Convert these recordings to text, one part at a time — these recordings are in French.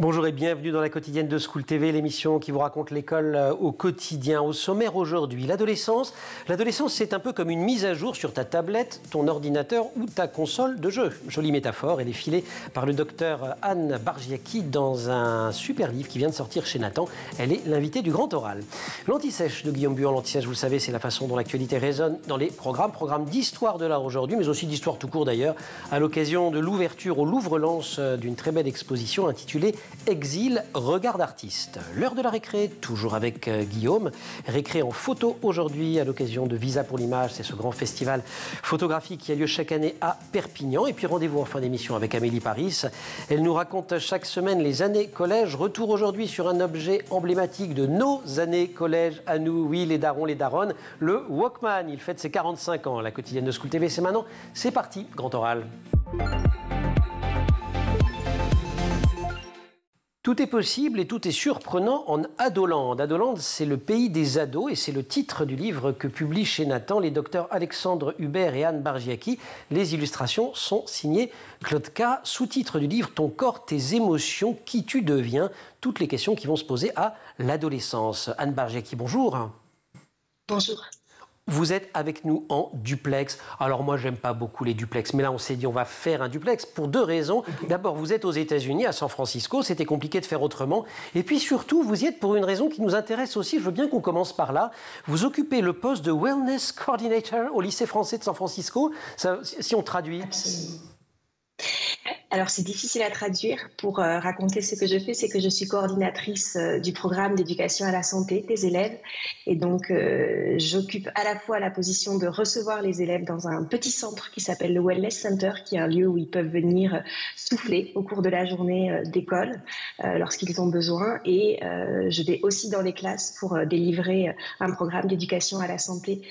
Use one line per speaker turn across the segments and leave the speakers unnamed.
Bonjour et bienvenue dans la quotidienne de School TV, l'émission qui vous raconte l'école au quotidien. Au sommaire aujourd'hui, l'adolescence. L'adolescence, c'est un peu comme une mise à jour sur ta tablette, ton ordinateur ou ta console de jeu. Jolie métaphore, elle est filée par le docteur Anne Bargiacchi dans un super livre qui vient de sortir chez Nathan. Elle est l'invitée du Grand Oral. L'Anti-Sèche de Guillaume Buan. L'Anti-Sèche, vous le savez, c'est la façon dont l'actualité résonne dans les programmes d'histoire de l'art aujourd'hui, mais aussi d'histoire tout court d'ailleurs, à l'occasion de l'ouverture au Louvre-Lens d'une très belle exposition intitulée Exil, regard d'artiste. L'heure de la récré, toujours avec Guillaume. Récré en photo aujourd'hui à l'occasion de Visa pour l'image. C'est ce grand festival photographique qui a lieu chaque année à Perpignan. Et puis rendez-vous en fin d'émission avec Amélie Paris. Elle nous raconte chaque semaine les années collège. Retour aujourd'hui sur un objet emblématique de nos années collège à nous. Oui, les darons, les daronnes. Le Walkman. Il fête ses 45 ans. La quotidienne de School TV, c'est maintenant. C'est parti, Grand Oral. Tout est possible et tout est surprenant en Adoland. Adoland, c'est le pays des ados et c'est le titre du livre que publient chez Nathan les docteurs Alexandre Hubert et Anne Bargiacchi. Les illustrations sont signées Claude K. Sous-titre du livre, Ton corps, tes émotions, qui tu deviens. Toutes les questions qui vont se poser à l'adolescence. Anne Bargiacchi, bonjour.
Bonjour.
Vous êtes avec nous en duplex. Alors moi, j'aime pas beaucoup les duplex, mais là, on s'est dit on va faire un duplex pour deux raisons. D'abord, vous êtes aux États-Unis, à San Francisco, c'était compliqué de faire autrement. Et puis surtout, vous y êtes pour une raison qui nous intéresse aussi. Je veux bien qu'on commence par là. Vous occupez le poste de Wellness Coordinator au lycée français de San Francisco. Ça, si on traduit.
Absolument. Alors, c'est difficile à traduire. Pour raconter ce que je fais, c'est que je suis coordinatrice du programme d'éducation à la santé des élèves. Et donc, j'occupe à la fois la position de recevoir les élèves dans un petit centre qui s'appelle le Wellness Center, qui est un lieu où ils peuvent venir souffler au cours de la journée d'école lorsqu'ils ont besoin. Et je vais aussi dans les classes pour délivrer un programme d'éducation à la santé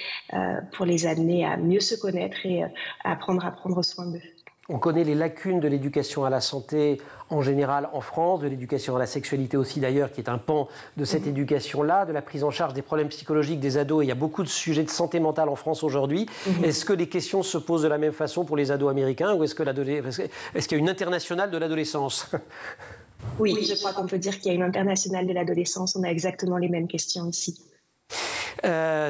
pour les amener à mieux se connaître et à apprendre à prendre soin d'eux.
On connaît les lacunes de l'éducation à la santé en général en France, de l'éducation à la sexualité aussi d'ailleurs, qui est un pan de cette éducation-là, de la prise en charge des problèmes psychologiques des ados. Et il y a beaucoup de sujets de santé mentale en France aujourd'hui. Est-ce que les questions se posent de la même façon pour les ados américains ou est-ce qu'il y a une internationale de l'adolescence ?
Oui, je crois qu'on peut dire qu'il y a une internationale de l'adolescence. On a exactement les mêmes questions ici.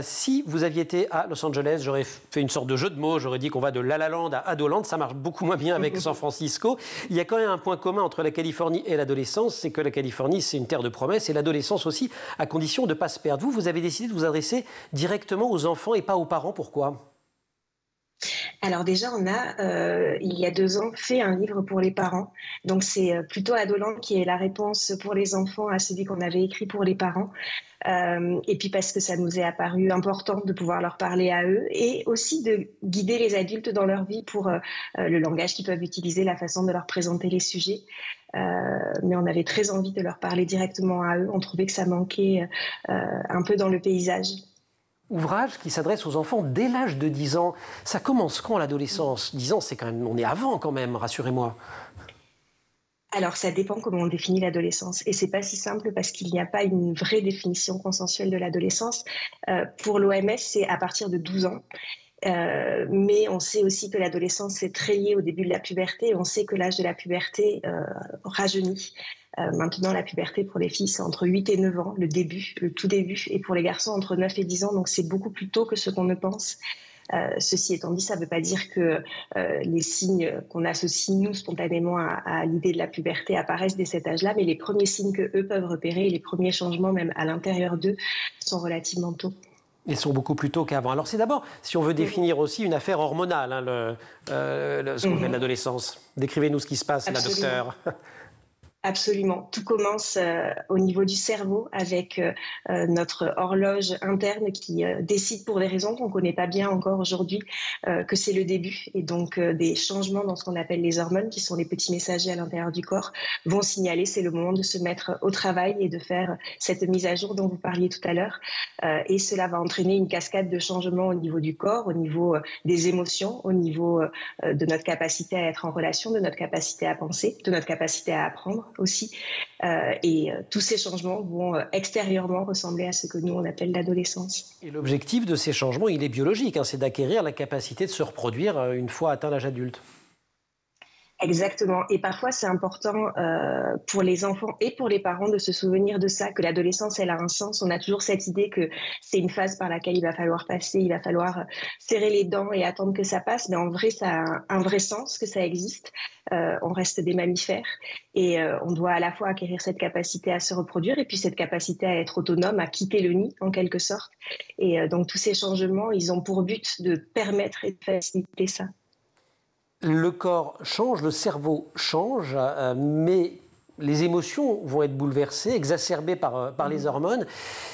Si vous aviez été à Los Angeles, j'aurais fait une sorte de jeu de mots, j'aurais dit qu'on va de La La Land à Adoland, ça marche beaucoup moins bien avec San Francisco. Il y a quand même un point commun entre la Californie et l'adolescence, c'est que la Californie c'est une terre de promesses et l'adolescence aussi, à condition de ne pas se perdre. Vous avez décidé de vous adresser directement aux enfants et pas aux parents, pourquoi ?
Alors déjà, on a, il y a 2 ans, fait un livre pour les parents. Donc c'est plutôt Adoland qui est la réponse pour les enfants à celui qu'on avait écrit pour les parents. Et puis parce que ça nous est apparu important de pouvoir leur parler à eux et aussi de guider les adultes dans leur vie pour le langage qu'ils peuvent utiliser, la façon de leur présenter les sujets. Mais on avait très envie de leur parler directement à eux. On trouvait que ça manquait un peu dans le paysage.
Ouvrage qui s'adresse aux enfants dès l'âge de 10 ans. Ça commence quand l'adolescence ? 10 ans, c'est quand même, on est avant quand même, rassurez-moi.
Alors, ça dépend comment on définit l'adolescence. Et c'est pas si simple parce qu'il n'y a pas une vraie définition consensuelle de l'adolescence. Pour l'OMS, c'est à partir de 12 ans. Mais on sait aussi que l'adolescence, c'est très lié au début de la puberté. On sait que l'âge de la puberté rajeunit. Maintenant, la puberté pour les filles, c'est entre 8 et 9 ans, le tout début. Et pour les garçons, entre 9 et 10 ans. Donc, c'est beaucoup plus tôt que ce qu'on ne pense. Ceci étant dit, ça ne veut pas dire que les signes qu'on associe, nous, spontanément à l'idée de la puberté apparaissent dès cet âge-là, mais les premiers signes qu'eux peuvent repérer, les premiers changements même à l'intérieur d'eux, sont relativement tôt.
Ils sont beaucoup plus tôt qu'avant. Alors c'est d'abord, si on veut définir aussi, une affaire hormonale, hein, ce qu'on appelle l'adolescence. Décrivez-nous ce qui se passe, la docteure.
Absolument. Tout commence au niveau du cerveau avec notre horloge interne qui décide pour des raisons qu'on ne connaît pas bien encore aujourd'hui que c'est le début. Et donc des changements dans ce qu'on appelle les hormones, qui sont les petits messagers à l'intérieur du corps, vont signaler c'est le moment de se mettre au travail et de faire cette mise à jour dont vous parliez tout à l'heure. Et cela va entraîner une cascade de changements au niveau du corps, au niveau des émotions, au niveau de notre capacité à être en relation, de notre capacité à penser, de notre capacité à apprendre aussi. Et tous ces changements vont extérieurement ressembler à ce que nous, on appelle l'adolescence.
Et l'objectif de ces changements, il est biologique, hein, c'est d'acquérir la capacité de se reproduire une fois atteint l'âge adulte.
Exactement. Et parfois, c'est important pour les enfants et pour les parents de se souvenir de ça, que l'adolescence, elle a un sens. On a toujours cette idée que c'est une phase par laquelle il va falloir passer, il va falloir serrer les dents et attendre que ça passe. Mais en vrai, ça a un vrai sens que ça existe. On reste des mammifères et on doit à la fois acquérir cette capacité à se reproduire et puis cette capacité à être autonome, à quitter le nid en quelque sorte. Et donc tous ces changements, ils ont pour but de permettre et de faciliter ça.
Le corps change, le cerveau change, mais les émotions vont être bouleversées, exacerbées par les hormones.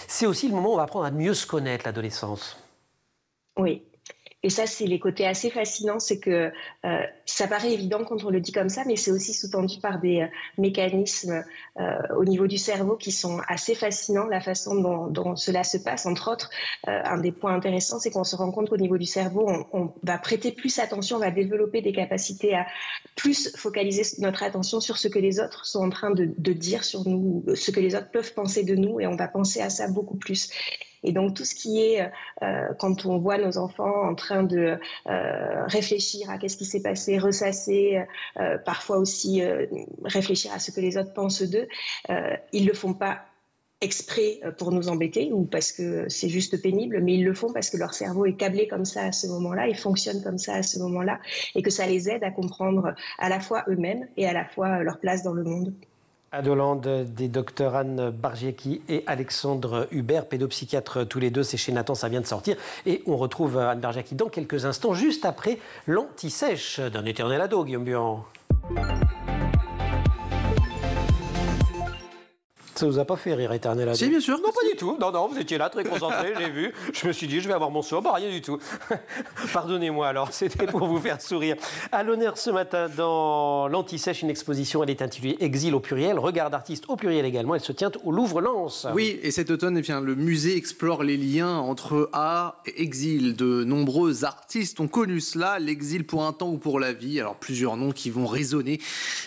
C'est aussi le moment où on va apprendre à mieux se connaître, l'adolescence.
Oui. Et ça, c'est les côtés assez fascinants, c'est que ça paraît évident quand on le dit comme ça, mais c'est aussi sous-tendu par des mécanismes au niveau du cerveau qui sont assez fascinants, la façon dont cela se passe. Entre autres, un des points intéressants, c'est qu'on se rend compte qu'au niveau du cerveau, on va prêter plus attention, on va développer des capacités à plus focaliser notre attention sur ce que les autres sont en train de dire sur nous, ce que les autres peuvent penser de nous, et on va penser à ça beaucoup plus. Et donc tout ce qui est, quand on voit nos enfants en train de réfléchir à qu'est-ce qui s'est passé, ressasser, parfois aussi réfléchir à ce que les autres pensent d'eux, ils le font pas exprès pour nous embêter ou parce que c'est juste pénible, mais ils le font parce que leur cerveau est câblé comme ça à ce moment-là, ils fonctionnent comme ça à ce moment-là, et que ça les aide à comprendre à la fois eux-mêmes et à la fois leur place dans le monde.
Adolande, des docteurs Anne Bargiecki et Alexandre Hubert, pédopsychiatres tous les deux, c'est chez Nathan, ça vient de sortir. Et on retrouve Anne Bargiecki dans quelques instants, juste après l'anti-sèche d'un éternel ado, Guillaume Buand. Ça vous a pas fait rire, éternel ado?
Si, bien sûr.
Non, pas du tout. Non, vous étiez là, très concentré, j'ai vu. Je me suis dit, je vais avoir mon soir. Rien du tout. Pardonnez-moi alors, c'était pour vous faire sourire. À l'honneur ce matin dans l'Anti-Sèche, une exposition, elle est intitulée Exil au pluriel, regard d'artiste au pluriel également. Elle se tient au Louvre-Lens.
Oui, et cet automne, le musée explore les liens entre art et exil. De nombreux artistes ont connu cela, l'exil pour un temps ou pour la vie. Alors plusieurs noms qui vont résonner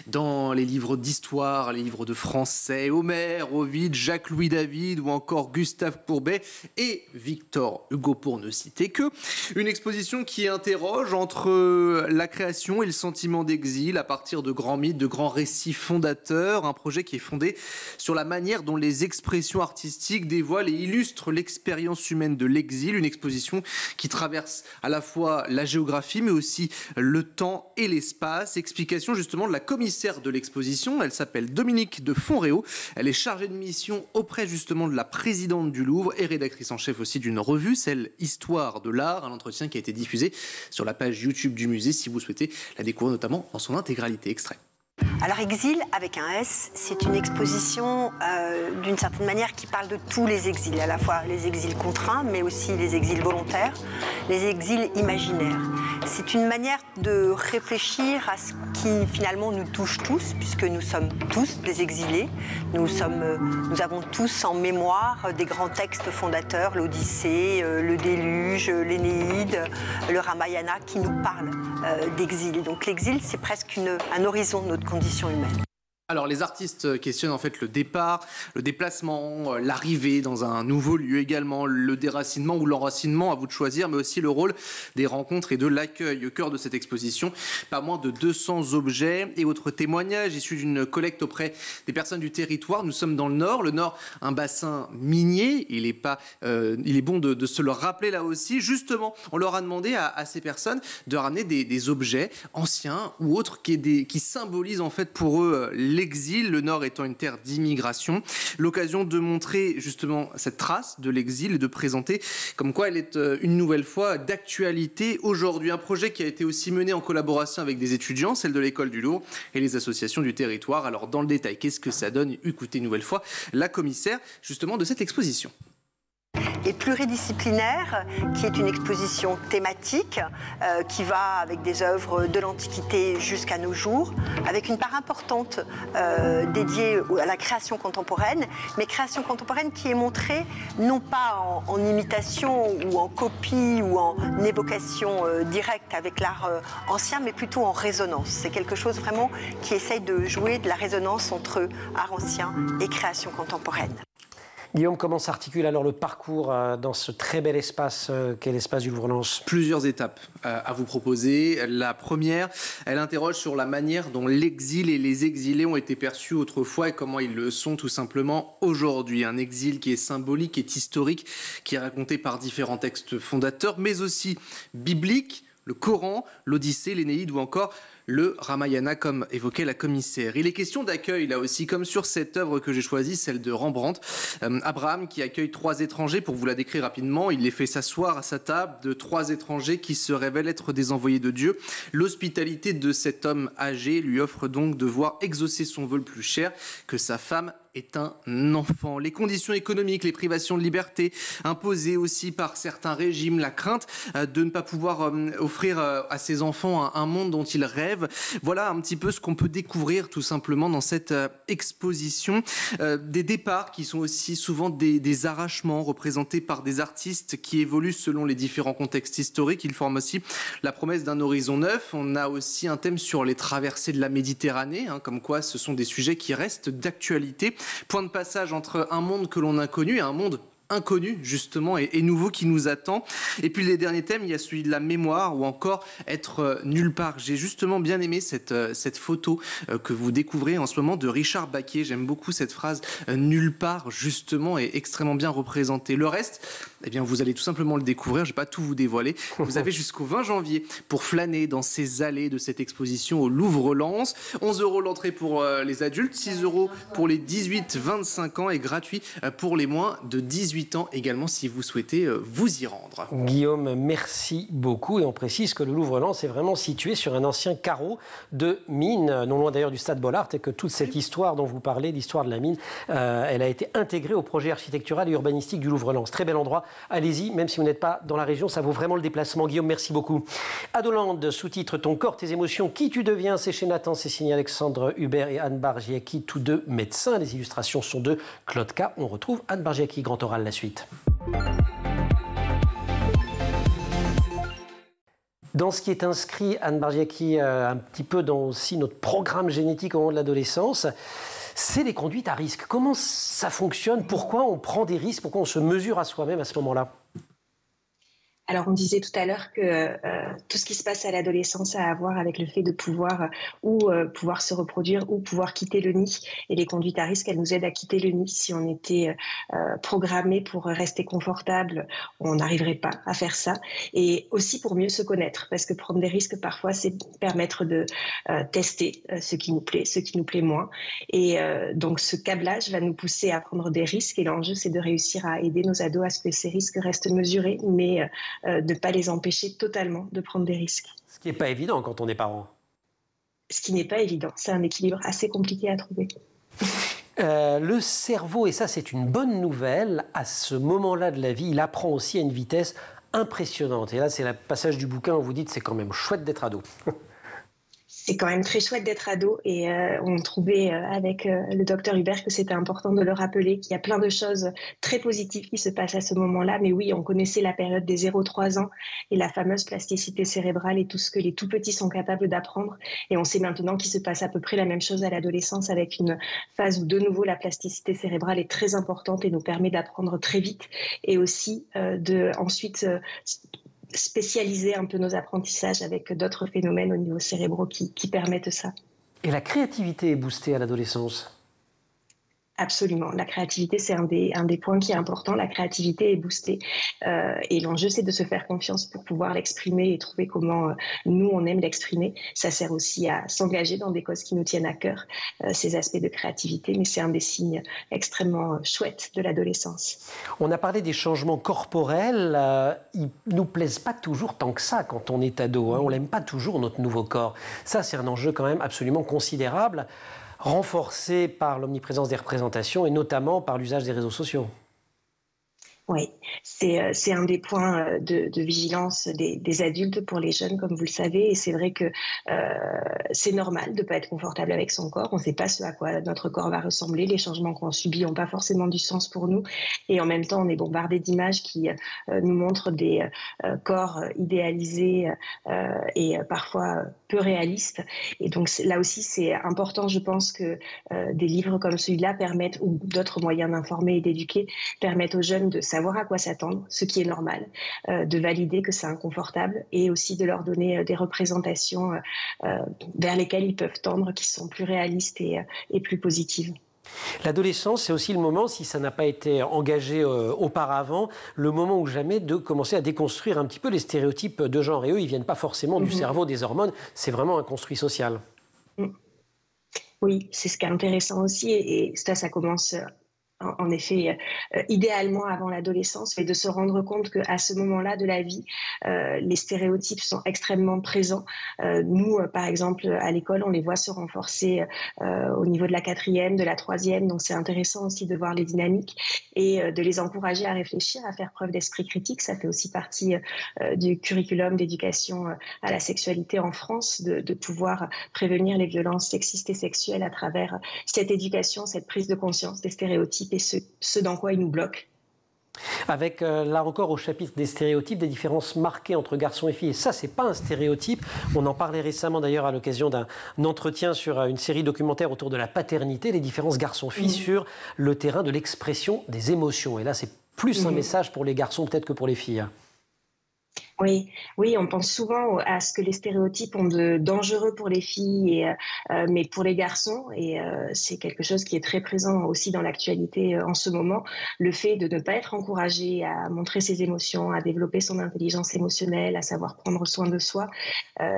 dans les livres d'histoire, les livres de français, Homère, Ovid, Jacques-Louis David ou encore Gustave Courbet et Victor Hugo pour ne citer que. Une exposition qui interroge entre la création et le sentiment d'exil à partir de grands mythes, de grands récits fondateurs. Un projet qui est fondé sur la manière dont les expressions artistiques dévoilent et illustrent l'expérience humaine de l'exil. Une exposition qui traverse à la fois la géographie mais aussi le temps et l'espace. Explication justement de la commissaire de l'exposition. Elle s'appelle Dominique de Fonréau. Elle est chargée de mission auprès justement de la présidente du Louvre et rédactrice en chef aussi d'une revue, celle Histoire de l'art, un entretien qui a été diffusé sur la page YouTube du musée si vous souhaitez la découvrir notamment en son intégralité. Extrait.
Alors Exil, avec un S, c'est une exposition d'une certaine manière qui parle de tous les exils, à la fois les exils contraints, mais aussi les exils volontaires, les exils imaginaires. C'est une manière de réfléchir à ce qui finalement nous touche tous, puisque nous sommes tous des exilés. Nous avons tous en mémoire des grands textes fondateurs, l'Odyssée, le Déluge, l'Énéide, le Ramayana, qui nous parlent d'exil. Donc l'exil, c'est presque un horizon de notre condition humaine.
Alors les artistes questionnent en fait le départ, le déplacement, l'arrivée dans un nouveau lieu également, le déracinement ou l'enracinement, à vous de choisir, mais aussi le rôle des rencontres et de l'accueil. Au cœur de cette exposition, pas moins de 200 objets et autres témoignages issus d'une collecte auprès des personnes du territoire. Nous sommes dans le Nord, un bassin minier, il est bon de se le rappeler là aussi. Justement, on leur a demandé à ces personnes de ramener des objets anciens ou autres qui symbolisent en fait pour eux l'exil, le Nord étant une terre d'immigration. L'occasion de montrer justement cette trace de l'exil et de présenter comme quoi elle est une nouvelle fois d'actualité aujourd'hui. Un projet qui a été aussi mené en collaboration avec des étudiants, celle de l'école du Louvre et les associations du territoire. Alors dans le détail, qu'est-ce que ça donne? Écoutez une nouvelle fois la commissaire justement de cette exposition.
Et pluridisciplinaire, qui est une exposition thématique qui va avec des œuvres de l'Antiquité jusqu'à nos jours, avec une part importante dédiée à la création contemporaine, mais création contemporaine qui est montrée non pas en imitation ou en copie ou en évocation directe avec l'art ancien, mais plutôt en résonance. C'est quelque chose vraiment qui essaye de jouer de la résonance entre art ancien et création contemporaine.
Guillaume, comment s'articule alors le parcours dans ce très bel espace qu'est l'espace du Louvre-Lens?
Plusieurs étapes à vous proposer. La première, elle interroge sur la manière dont l'exil et les exilés ont été perçus autrefois et comment ils le sont tout simplement aujourd'hui. Un exil qui est symbolique, qui est historique, qui est raconté par différents textes fondateurs, mais aussi bibliques, le Coran, l'Odyssée, l'Énéide ou encore le Ramayana, comme évoquait la commissaire. Il est question d'accueil, là aussi, comme sur cette œuvre que j'ai choisie, celle de Rembrandt. Abraham qui accueille 3 étrangers, pour vous la décrire rapidement, il les fait s'asseoir à sa table de 3 étrangers qui se révèlent être des envoyés de Dieu. L'hospitalité de cet homme âgé lui offre donc de voir exaucer son vœu le plus cher, que sa femme est un enfant. Les conditions économiques, les privations de liberté imposées aussi par certains régimes, la crainte de ne pas pouvoir offrir à ses enfants un monde dont ils rêvent. Voilà un petit peu ce qu'on peut découvrir tout simplement dans cette exposition. Des départs qui sont aussi souvent des arrachements représentés par des artistes qui évoluent selon les différents contextes historiques. Ils forment aussi la promesse d'un horizon neuf. On a aussi un thème sur les traversées de la Méditerranée, comme quoi ce sont des sujets qui restent d'actualité. Point de passage entre un monde que l'on a connu et un monde inconnu justement et nouveau qui nous attend. Et puis les derniers thèmes, il y a celui de la mémoire ou encore être nulle part. J'ai justement bien aimé cette photo que vous découvrez en ce moment de Richard Baquier. J'aime beaucoup cette phrase nulle part justement est extrêmement bien représentée. Le reste, eh bien vous allez tout simplement le découvrir, je ne vais pas tout vous dévoiler. Vous avez jusqu'au 20 janvier pour flâner dans ces allées de cette exposition au Louvre-Lens. 11 € l'entrée pour les adultes, 6 € pour les 18-25 ans et gratuit pour les moins de 18 ans également si vous souhaitez vous y rendre.
Guillaume, merci beaucoup. Et on précise que le Louvre-Lens est vraiment situé sur un ancien carreau de mine, non loin d'ailleurs du Stade Bollaert, et que toute cette histoire dont vous parlez, l'histoire de la mine, elle a été intégrée au projet architectural et urbanistique du Louvre-Lens. Très bel endroit. Allez-y, même si vous n'êtes pas dans la région, ça vaut vraiment le déplacement. Guillaume, merci beaucoup. Adoland, sous-titre Ton corps, tes émotions, qui tu deviens, c'est chez Nathan, c'est signé Alexandre Hubert et Anne Bargiacchi, tous deux médecins. Les illustrations sont de Claude K. On retrouve Anne Bargiacchi, grand oral, la suite. Dans ce qui est inscrit, Anne Bargiacchi, un petit peu dans aussi notre programme génétique au moment de l'adolescence, c'est les conduites à risque. Comment ça fonctionne? Pourquoi on prend des risques? Pourquoi on se mesure à soi-même à ce moment-là?
Alors, on disait tout à l'heure que tout ce qui se passe à l'adolescence a à voir avec le fait de pouvoir pouvoir se reproduire ou pouvoir quitter le nid. Et les conduites à risque, elles nous aident à quitter le nid. Si on était programmé pour rester confortable, on n'arriverait pas à faire ça. Et aussi pour mieux se connaître, parce que prendre des risques, parfois, c'est permettre de tester ce qui nous plaît moins. Et donc, ce câblage va nous pousser à prendre des risques. Et l'enjeu, c'est de réussir à aider nos ados à ce que ces risques restent mesurés, mais de ne pas les empêcher totalement de prendre des risques.
Ce qui n'est pas évident quand on est parent.
Ce qui n'est pas évident. C'est un équilibre assez compliqué à trouver.
Le cerveau, et ça c'est une bonne nouvelle, à ce moment-là de la vie, il apprend aussi à une vitesse impressionnante. Et là, c'est le passage du bouquin où vous dites c'est quand même chouette d'être ado.
C'est quand même très chouette d'être ado et on trouvait avec le docteur Hubert que c'était important de le rappeler, qu'il y a plein de choses très positives qui se passent à ce moment-là. Mais oui, on connaissait la période des 0-3 ans et la fameuse plasticité cérébrale et tout ce que les tout-petits sont capables d'apprendre. Et on sait maintenant qu'il se passe à peu près la même chose à l'adolescence avec une phase où de nouveau la plasticité cérébrale est très importante et nous permet d'apprendre très vite et aussi ensuite spécialiser un peu nos apprentissages avec d'autres phénomènes au niveau cérébraux qui permettent ça.
Et la créativité est boostée à l'adolescence?
Absolument. La créativité, c'est un des points qui est important. La créativité est boostée. Et l'enjeu, c'est de se faire confiance pour pouvoir l'exprimer et trouver comment nous, on aime l'exprimer. Ça sert aussi à s'engager dans des causes qui nous tiennent à cœur, ces aspects de créativité. Mais c'est un des signes extrêmement chouettes de l'adolescence.
On a parlé des changements corporels. Ils ne nous plaisent pas toujours tant que ça quand on est ado. On n'aime pas toujours notre nouveau corps. Ça, c'est un enjeu quand même absolument considérable, renforcé par l'omniprésence des représentations et notamment par l'usage des réseaux sociaux.
Oui, c'est un des points de vigilance des adultes pour les jeunes, comme vous le savez. Et c'est vrai que c'est normal de ne pas être confortable avec son corps. On ne sait pas ce à quoi notre corps va ressembler. Les changements qu'on subit n'ont pas forcément du sens pour nous. Et en même temps, on est bombardé d'images qui nous montrent des corps idéalisés et parfois peu réalistes. Et donc là aussi, c'est important, je pense, que des livres comme celui-là permettent, ou d'autres moyens d'informer et d'éduquer, permettent aux jeunes de savoir à quoi s'attendre, ce qui est normal, de valider que c'est inconfortable et aussi de leur donner des représentations vers lesquelles ils peuvent tendre, qui sont plus réalistes et plus positives.
L'adolescence, c'est aussi le moment, si ça n'a pas été engagé auparavant, le moment ou jamais de commencer à déconstruire un petit peu les stéréotypes de genre. Et eux, ils ne viennent pas forcément du cerveau, des hormones, c'est vraiment un construit social.
Oui, c'est ce qui est intéressant aussi, et ça commence en effet, idéalement avant l'adolescence, mais de se rendre compte qu'à ce moment-là de la vie, les stéréotypes sont extrêmement présents. Nous, par exemple, à l'école, on les voit se renforcer au niveau de la 4e, de la 3e, donc c'est intéressant aussi de voir les dynamiques et de les encourager à réfléchir, à faire preuve d'esprit critique. Ça fait aussi partie du curriculum d'éducation à la sexualité en France, de pouvoir prévenir les violences sexistes et sexuelles à travers cette éducation, cette prise de conscience des stéréotypes et ce dans quoi ils nous bloquent.
Avec, là encore, au chapitre des stéréotypes, des différences marquées entre garçons et filles. Et ça, c'est pas un stéréotype. On en parlait récemment, d'ailleurs, à l'occasion d'un entretien sur une série documentaire autour de la paternité, les différences garçons-filles sur le terrain de l'expression des émotions. Et là, c'est plus un message pour les garçons peut-être que pour les filles.
Oui, on pense souvent à ce que les stéréotypes ont de dangereux pour les filles, mais pour les garçons, et c'est quelque chose qui est très présent aussi dans l'actualité en ce moment, le fait de ne pas être encouragé à montrer ses émotions, à développer son intelligence émotionnelle, à savoir prendre soin de soi,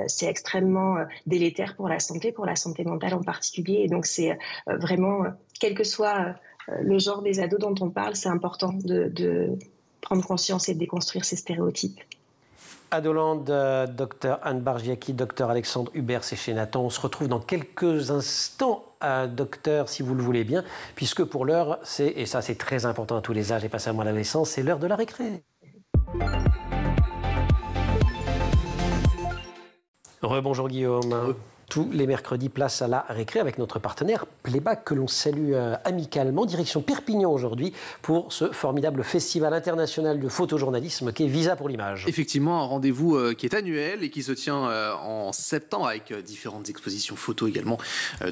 c'est extrêmement délétère pour la santé mentale en particulier, et donc c'est vraiment, quel que soit le genre des ados dont on parle, c'est important de prendre conscience et de déconstruire ces stéréotypes.
Adoland, docteur Anne Bargiaki, docteur Alexandre Hubert, c'est chez Nathan. On se retrouve dans quelques instants, docteur, si vous le voulez bien, puisque pour l'heure, et ça c'est très important à tous les âges et pas seulement à l'adolescence, c'est l'heure de la récré. Rebonjour Guillaume. Tous les mercredis, place à la récré avec notre partenaire Playback que l'on salue amicalement. Direction Perpignan aujourd'hui pour ce formidable festival international de photojournalisme qui est Visa pour l'image.
Effectivement, un rendez-vous qui est annuel et qui se tient en septembre avec différentes expositions photos également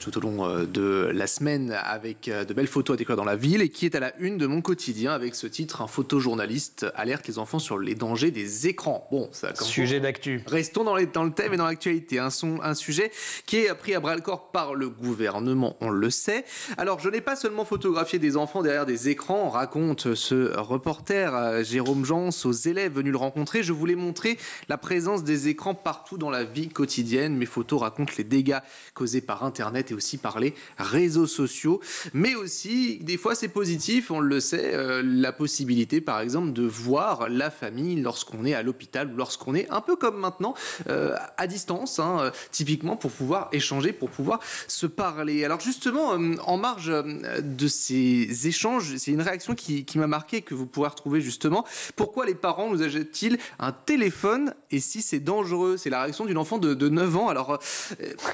tout au long de la semaine avec de belles photos à découvrir dans la ville et qui est à la une de mon quotidien avec ce titre, un photojournaliste alerte les enfants sur les dangers des écrans. Bon, ça
sujet d'actu.
Restons dans le thème et dans l'actualité. Un sujet qui est pris à bras-le-corps par le gouvernement, on le sait. Alors, je n'ai pas seulement photographié des enfants derrière des écrans, raconte ce reporter Jérôme Jans aux élèves venus le rencontrer. Je voulais montrer la présence des écrans partout dans la vie quotidienne. Mes photos racontent les dégâts causés par Internet et aussi par les réseaux sociaux. Mais aussi, des fois, c'est positif, on le sait, la possibilité, par exemple, de voir la famille lorsqu'on est à l'hôpital ou lorsqu'on est un peu comme maintenant, à distance, typiquement pour pouvoir échanger, pour pouvoir se parler. Alors justement, en marge de ces échanges, c'est une réaction qui m'a marqué, que vous pourrez retrouver justement. Pourquoi les parents nous achètent-ils un téléphone et si c'est dangereux? C'est la réaction d'une enfant de 9 ans. Alors,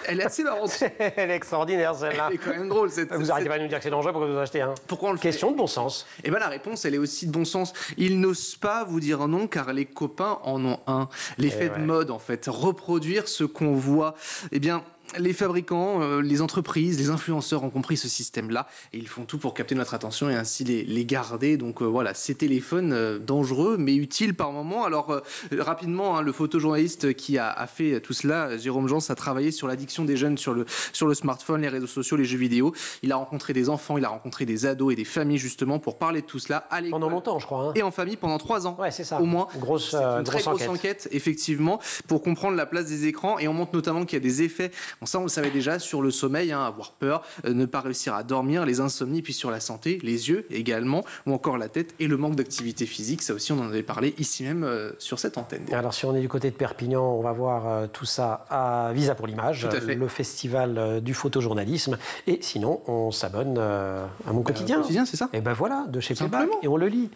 elle est assez marrante.
Elle est extraordinaire, celle-là.
Elle est quand même drôle.
Vous arrêtez pas de nous dire que c'est dangereux, pourquoi vous achetez un?
Pourquoi on le fait?
Question de bon sens.
Eh bien, la réponse, elle est aussi de bon sens. Ils n'osent pas vous dire non, car les copains en ont un. L'effet de mode, en fait. Reproduire ce qu'on voit. Eh bien, les fabricants, les entreprises, les influenceurs ont compris ce système-là et ils font tout pour capter notre attention et ainsi les garder. Donc voilà, ces téléphones dangereux mais utiles par moment. Alors rapidement, le photojournaliste qui a fait tout cela, Jérôme Jans, a travaillé sur l'addiction des jeunes sur le smartphone, les réseaux sociaux, les jeux vidéo. Il a rencontré des enfants, il a rencontré des ados et des familles justement pour parler de tout cela à l'école.
Pendant longtemps, je crois.
Et en famille pendant 3 ans.
Ouais, c'est ça.
Au moins.
Grosse
enquête, effectivement, pour comprendre la place des écrans. Et on montre notamment qu'il y a des effets. Bon, ça, on le savait déjà, sur le sommeil, avoir peur, ne pas réussir à dormir, les insomnies, puis sur la santé, les yeux également, ou encore la tête et le manque d'activité physique. Ça aussi, on en avait parlé ici même sur cette antenne.
Alors, si on est du côté de Perpignan, on va voir tout ça à Visa pour l'image, le festival du photojournalisme. Et sinon, on s'abonne à Mon Quotidien.
Quotidien, c'est ça.
Et ben voilà, de chez Playback, et on le lit.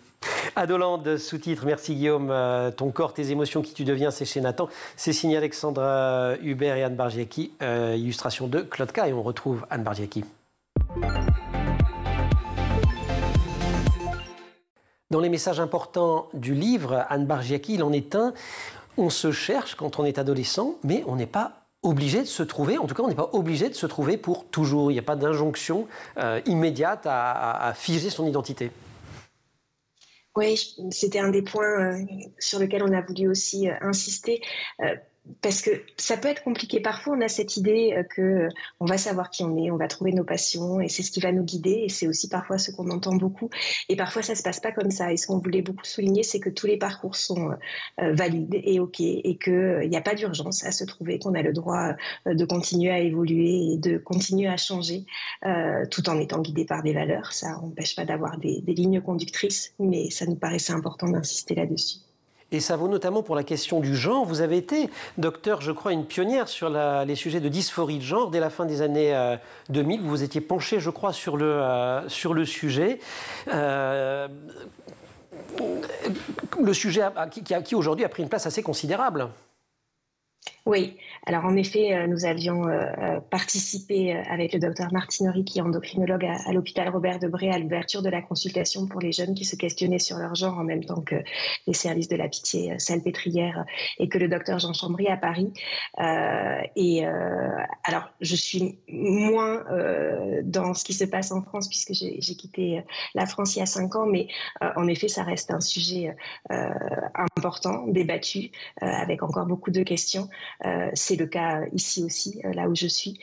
Adolande, sous-titre, merci Guillaume. Ton corps, tes émotions, qui tu deviens, c'est chez Nathan. C'est signé Alexandre Hubert et Anne Bargiaki. Illustration de Claude K. Et on retrouve Anne Bargiaki. Dans les messages importants du livre, Anne Bargiaki, il en est un. On se cherche quand on est adolescent, mais on n'est pas obligé de se trouver. En tout cas, on n'est pas obligé de se trouver pour toujours. Il n'y a pas d'injonction immédiate à figer son identité.
Oui, c'était un des points sur lesquels on a voulu aussi insister. Parce que ça peut être compliqué. Parfois, on a cette idée que on va savoir qui on est, on va trouver nos passions et c'est ce qui va nous guider. Et c'est aussi parfois ce qu'on entend beaucoup. Et parfois, ça se passe pas comme ça. Et ce qu'on voulait beaucoup souligner, c'est que tous les parcours sont valides et OK et qu'il n'y a pas d'urgence à se trouver, qu'on a le droit de continuer à évoluer et de continuer à changer tout en étant guidé par des valeurs. Ça n'empêche pas d'avoir des lignes conductrices, mais ça nous paraissait important d'insister là-dessus.
Et ça vaut notamment pour la question du genre. Vous avez été, docteur, je crois, une pionnière sur les sujets de dysphorie de genre. Dès la fin des années 2000, vous vous étiez penché, je crois, sur le sujet. Le sujet qui aujourd'hui a pris une place assez considérable.
Oui, alors en effet, nous avions participé avec le docteur Martinori, qui est endocrinologue à l'hôpital Robert Debré, à l'ouverture de la consultation pour les jeunes qui se questionnaient sur leur genre en même temps que les services de la Pitié-Salpêtrière et que le docteur Jean Chambry à Paris. Alors, je suis moins dans ce qui se passe en France puisque j'ai quitté la France il y a 5 ans, mais en effet, ça reste un sujet important, débattu, avec encore beaucoup de questions. C'est le cas ici aussi, là où je suis,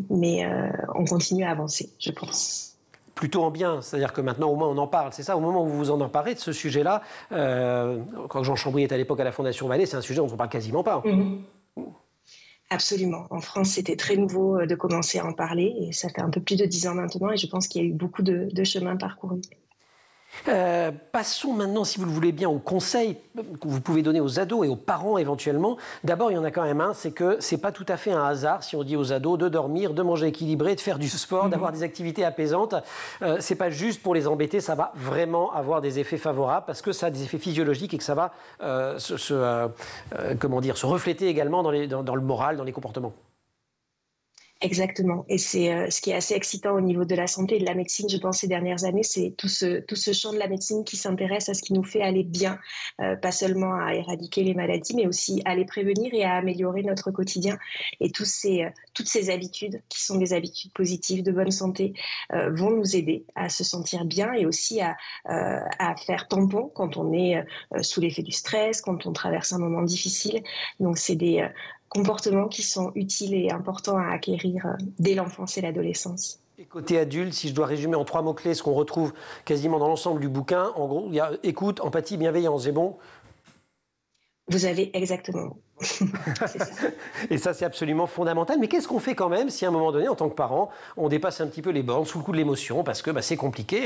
mais on continue à avancer, je pense.
Plutôt en bien, c'est-à-dire que maintenant au moins on en parle, c'est ça, au moment où vous vous en emparez de ce sujet-là, quand Jean Chambry est à l'époque à la Fondation Vallée, c'est un sujet dont on ne parle quasiment pas.
Absolument. En France, c'était très nouveau de commencer à en parler et ça fait un peu plus de 10 ans maintenant et je pense qu'il y a eu beaucoup de chemin parcouru.
Passons maintenant, si vous le voulez bien, aux conseils que vous pouvez donner aux ados et aux parents éventuellement. D'abord, il y en a quand même un, c'est que c'est pas tout à fait un hasard si on dit aux ados de dormir, de manger équilibré, de faire du sport, d'avoir des activités apaisantes. C'est pas juste pour les embêter, ça va vraiment avoir des effets favorables parce que ça a des effets physiologiques et que ça va se refléter également dans le moral, dans les comportements.
Exactement. Et c'est ce qui est assez excitant au niveau de la santé et de la médecine, je pense, ces dernières années, c'est tout ce champ de la médecine qui s'intéresse à ce qui nous fait aller bien, pas seulement à éradiquer les maladies, mais aussi à les prévenir et à améliorer notre quotidien. Et toutes ces habitudes, qui sont des habitudes positives, de bonne santé, vont nous aider à se sentir bien et aussi à faire tampon quand on est sous l'effet du stress, quand on traverse un moment difficile. Donc, c'est des comportements qui sont utiles et importants à acquérir dès l'enfance et l'adolescence.
Et côté adulte, si je dois résumer en 3 mots-clés ce qu'on retrouve quasiment dans l'ensemble du bouquin, en gros, il y a écoute, empathie, bienveillance, c'est bon ?
Vous avez exactement. C'est ça.
Et ça, c'est absolument fondamental. Mais qu'est-ce qu'on fait quand même si à un moment donné, en tant que parent, on dépasse un petit peu les bornes sous le coup de l'émotion parce que c'est compliqué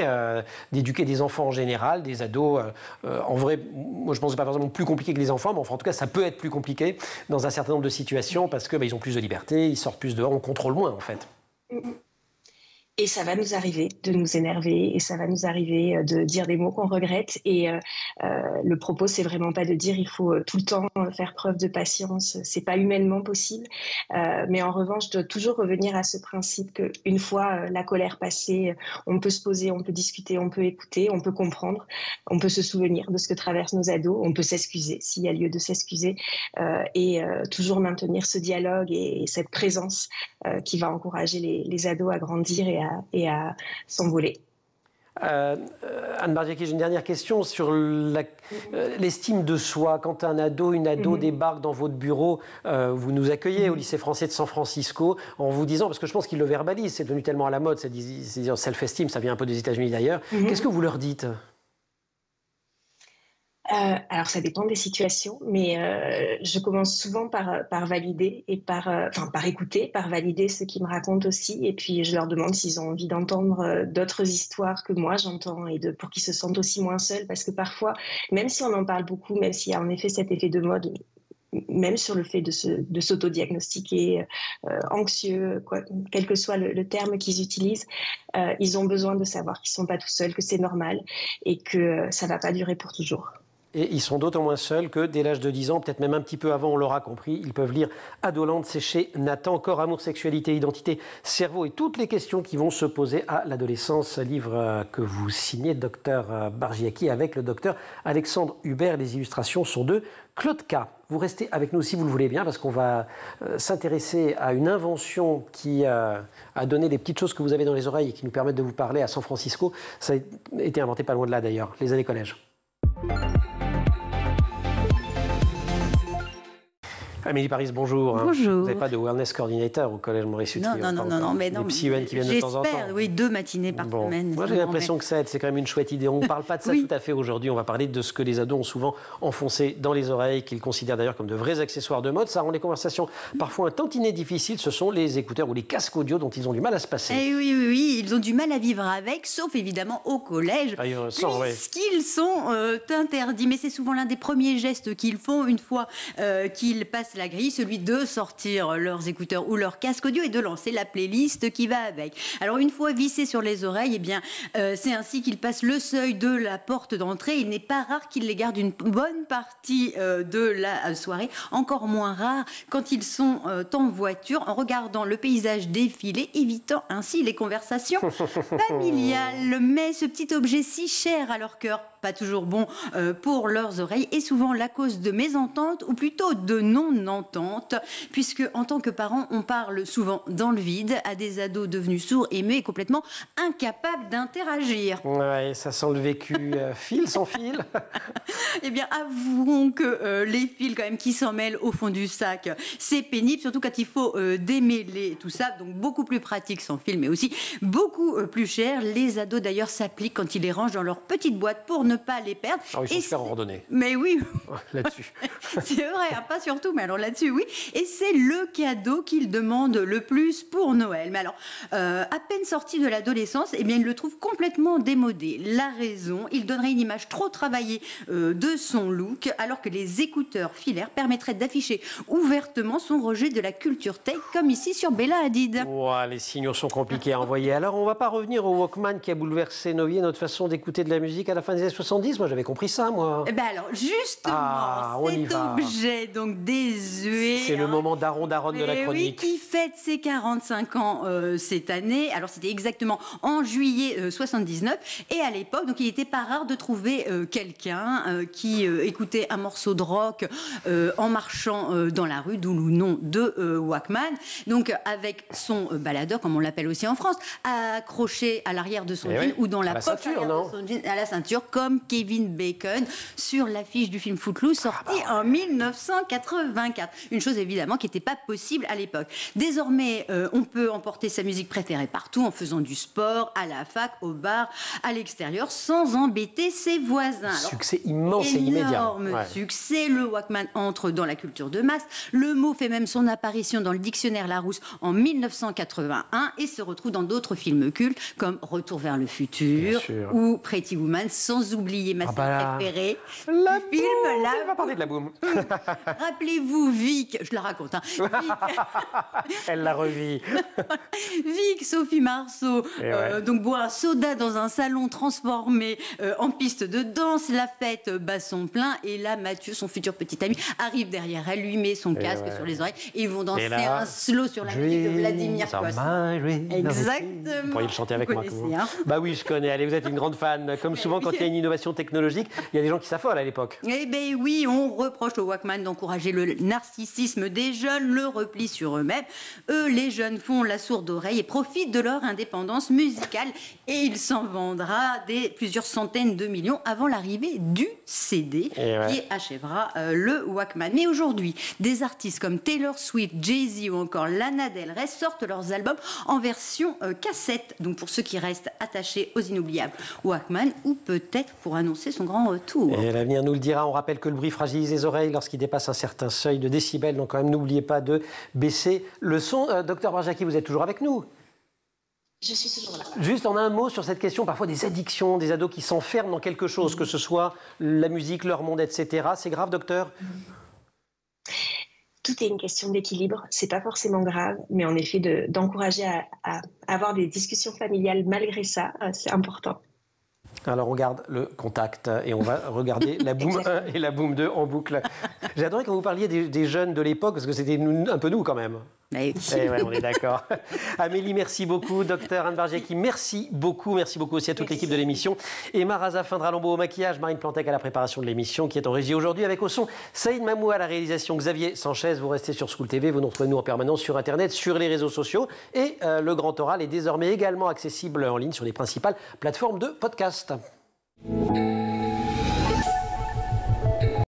d'éduquer des enfants en général, des ados. En vrai, moi, je pense que c'est pas forcément plus compliqué que les enfants, mais enfin, en tout cas, ça peut être plus compliqué dans un certain nombre de situations parce que ils ont plus de liberté, ils sortent plus dehors, on contrôle moins en fait.
Et ça va nous arriver de nous énerver et ça va nous arriver de dire des mots qu'on regrette. Et le propos, c'est vraiment pas de dire il faut tout le temps faire preuve de patience. C'est pas humainement possible. Mais en revanche, je dois toujours revenir à ce principe qu'une fois la colère passée, on peut se poser, on peut discuter, on peut écouter, on peut comprendre, on peut se souvenir de ce que traversent nos ados, on peut s'excuser s'il y a lieu de s'excuser et toujours maintenir ce dialogue et cette présence qui va encourager les ados à grandir et à s'envoler.
Anne Bargiaki, j'ai une dernière question sur l'estime de soi. Quand un ado, une ado débarque dans votre bureau, vous nous accueillez au lycée français de San Francisco en vous disant, parce que je pense qu'ils le verbalisent, c'est devenu tellement à la mode, c'est self-esteem, ça vient un peu des États-Unis d'ailleurs. Qu'est-ce que vous leur dites ?
Alors ça dépend des situations, mais je commence souvent par valider et par écouter, par valider ce qu'ils me racontent aussi, et puis je leur demande s'ils ont envie d'entendre d'autres histoires que moi j'entends et pour qu'ils se sentent aussi moins seuls, parce que parfois, même si on en parle beaucoup, même s'il y a en effet cet effet de mode, même sur le fait de s'auto-diagnostiquer anxieux, quel que soit le terme qu'ils utilisent, ils ont besoin de savoir qu'ils ne sont pas tout seuls, que c'est normal et que ça ne va pas durer pour toujours.
Et ils sont d'autant moins seuls que dès l'âge de 10 ans, peut-être même un petit peu avant, on l'aura compris, ils peuvent lire Adolante, c'est chez Nathan. Corps, amour, sexualité, identité, cerveau et toutes les questions qui vont se poser à l'adolescence. Livre que vous signez, docteur Bargiaki, avec le docteur Alexandre Hubert. Les illustrations sont de Claude K. Vous restez avec nous si vous le voulez bien, parce qu'on va s'intéresser à une invention qui a donné les petites choses que vous avez dans les oreilles et qui nous permettent de vous parler à San Francisco. Ça a été inventé pas loin de là d'ailleurs, les années collège. Amélie Paris, bonjour.
Bonjour.
Vous n'avez pas de wellness coordinator au collège Maurice-Utri?
Non, mais non.
Des psy-UN qui viennent de temps en temps.
J'espère, oui, 2 matinées par semaine.
Moi, j'ai l'impression que ça aide, c'est quand même une chouette idée. On ne parle pas de ça tout à fait aujourd'hui. On va parler de ce que les ados ont souvent enfoncé dans les oreilles, qu'ils considèrent d'ailleurs comme de vrais accessoires de mode. Ça rend les conversations parfois un tantinet difficiles. Ce sont les écouteurs ou les casques audio dont ils ont du mal à se passer.
Eh oui, ils ont du mal à vivre avec, sauf évidemment au collège, puisqu'ils sont interdits. Mais c'est souvent l'un des premiers gestes qu'ils font une fois qu'ils passent la grille, celui de sortir leurs écouteurs ou leur casque audio et de lancer la playlist qui va avec. Alors une fois vissés sur les oreilles, eh bien, c'est ainsi qu'ils passent le seuil de la porte d'entrée. Il n'est pas rare qu'ils les gardent une bonne partie de la soirée, encore moins rare quand ils sont en voiture, en regardant le paysage défiler, évitant ainsi les conversations familiales. Mais ce petit objet si cher à leur cœur, pas toujours bon pour leurs oreilles, est souvent la cause de mésententes ou plutôt de non-ententes, puisque en tant que parents, on parle souvent dans le vide à des ados devenus sourds et muets et complètement incapables d'interagir.
Ouais, ça sent le vécu fil sans fil.
Eh bien, avouons que les fils quand même qui s'en mêlent au fond du sac, c'est pénible, surtout quand il faut démêler tout ça, donc beaucoup plus pratique sans fil, mais aussi beaucoup plus cher. Les ados d'ailleurs s'appliquent quand ils les rangent dans leur petite boîte pour ne pas les perdre.
Alors ils sont super en randonnée.
Mais oui.
Là-dessus.
C'est vrai, hein, pas surtout, mais alors là-dessus, oui. Et c'est le cadeau qu'ils demandent le plus pour Noël. Mais alors, à peine sorti de l'adolescence, eh bien, ils le trouvent complètement démodé. La raison, il donnerait une image trop travaillée de son look, alors que les écouteurs filaires permettraient d'afficher ouvertement son rejet de la culture tech, comme ici sur Bella Hadid.
Ouah, les signaux sont compliqués à envoyer. Alors, on ne va pas revenir au Walkman qui a bouleversé nos vies et notre façon d'écouter de la musique à la fin des années 70. Moi, j'avais compris ça, moi.
Eh ben alors, justement, cet objet donc désuet.
C'est le moment daronne de la chronique.
Oui, qui fête ses 45 ans cette année. Alors, c'était exactement en juillet 79. Et à l'époque, donc, il n'était pas rare de trouver quelqu'un qui écoutait un morceau de rock en marchant dans la rue, d'où le nom de Walkman. Donc, avec son baladeur, comme on l'appelle aussi en France, accroché à l'arrière de son jean ou dans la poche à la ceinture, comme Kevin Bacon sur l'affiche du film Footloose, sorti en 1984. Une chose évidemment qui n'était pas possible à l'époque. Désormais, on peut emporter sa musique préférée partout en faisant du sport, à la fac, au bar, à l'extérieur, sans embêter ses voisins. Alors,
succès immense et immédiat.
Énorme succès. Le Walkman entre dans la culture de masse. Le mot fait même son apparition dans le dictionnaire Larousse en 1981 et se retrouve dans d'autres films cultes comme Retour vers le futur ou Pretty Woman, sans oublier ma scène préférée
du film. On va parler de la boum.
Rappelez-vous Vic, je la raconte. Hein.
Elle la revit.
Vic, Sophie Marceau, donc boit un soda dans un salon transformé en piste de danse. La fête bat son plein et là, Mathieu, son futur petit ami, arrive derrière elle, lui met son casque sur les oreilles et ils vont danser un slow sur la musique de Vladimir Cosma. Exactement.
Vous pourriez le chanter avec moi. Bah oui, je connais. Allez, vous êtes une grande fan. Comme souvent, quand il y a une innovation technologique, il y a des gens qui s'affolent à l'époque.
Eh bien oui, on reproche au Walkman d'encourager le narcissisme des jeunes, le repli sur eux-mêmes. Eux, les jeunes, font la sourde oreille et profitent de leur indépendance musicale. Et il s'en vendra plusieurs centaines de millions avant l'arrivée du CD qui achèvera le Walkman. Mais aujourd'hui, des artistes comme Taylor Swift, Jay-Z ou encore Lana Del Rey sortent leurs albums en version cassette. Donc pour ceux qui restent attachés aux inoubliables Walkman, ou peut-être pour annoncer son grand retour.
Et l'avenir nous le dira. On rappelle que le bruit fragilise les oreilles lorsqu'il dépasse un certain seuil de décibels. Donc quand même, n'oubliez pas de baisser le son. Docteur Bargiaki, vous êtes toujours avec nous?
Je suis toujours là.
Juste en un mot sur cette question, parfois des addictions, des ados qui s'enferment dans quelque chose, que ce soit la musique, leur monde, etc. C'est grave, docteur?
tout est une question d'équilibre. C'est pas forcément grave, mais en effet, d'encourager à avoir des discussions familiales malgré ça, c'est important.
Alors on garde le contact et on va regarder la Boom 1 et la Boom 2 en boucle. J'ai adoré quand vous parliez des jeunes de l'époque, parce que c'était un peu nous quand même.
Oui.
Ouais, on est d'accord. Amélie, merci beaucoup. Docteur Anne Bargiaki, merci beaucoup. Merci beaucoup aussi à toute l'équipe de l'émission. Emma Raza-Findra-Lombo au maquillage, Marine Plantec à la préparation de l'émission, qui est en régie aujourd'hui avec au son Saïd Mamou à la réalisation, Xavier Sanchez. Vous restez sur School TV, vous nous retrouvez nous en permanence sur Internet, sur les réseaux sociaux. Et le Grand Oral est désormais également accessible en ligne sur les principales plateformes de podcast.